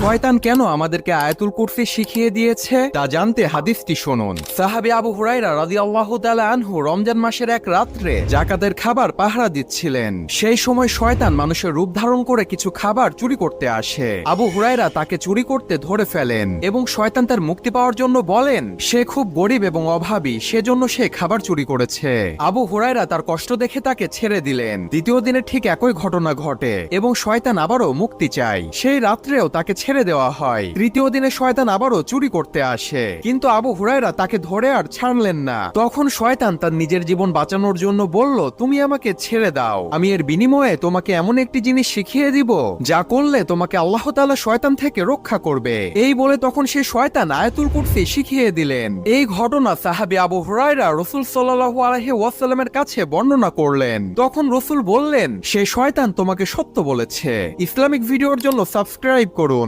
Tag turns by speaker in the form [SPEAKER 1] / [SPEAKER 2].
[SPEAKER 1] শয়তান কেন আমাদেরকে আয়াতুল কুরসি শিখিয়ে দিয়েছে তা জানতে হাদিসটি শুনুন। সাহাবী আবু হুরায়রা রাদিয়াল্লাহু তাআলা আনহু রমজান মাসের এক রাত্রে যাকাতের খাবার পাহারা দিচ্ছিলেন। সেই সময় শয়তান মানুষের রূপ ধারণ করে কিছু খাবার চুরি করতে আসে। আবু হুরায়রা তাকে চুরি করতে ধরে ফেলেন এবং শয়তান তার মুক্তি পাওয়ার জন্য বলেন সে খুব গরিব এবং অভাবী, সেজন্য সে খাবার চুরি করেছে। আবু হুরায়রা তার কষ্ট দেখে তাকে ছেড়ে দিলেন। দ্বিতীয় দিনে ঠিক একই ঘটনা ঘটে এবং শয়তান আবারও মুক্তি চায়। সেই রাত্রেও তাকে ছেড়ে দেওয়া হয়। তৃতীয় দিনে শয়তান আবারও চুরি করতে আসে, কিন্তু আবু হুরায়রা তাকে ধরে আর ছাড়লেন না। তখন শয়তান তার নিজের জীবন বাঁচানোর জন্য বলল, তুমি আমাকে ছেড়ে দাও, আমি এর বিনিময়ে তোমাকে এমন একটি জিনিস শিখিয়ে দিব যা করলে তোমাকে আল্লাহ তাআলা শয়তান থেকে রক্ষা করবে। এই বলে তখন সে শয়তান আয়াতুল কুরসি শিখিয়ে দিলেন। এই ঘটনা সাহাবী আবু হুরায়রা রাসূল সাল্লাল্লাহু আলাইহি ওয়াসাল্লামের কাছে বর্ণনা করলেন। তখন রাসূল বললেন, সে শয়তান তোমাকে সত্য বলেছে। ইসলামিক ভিডিওর জন্য সাবস্ক্রাইব করুন।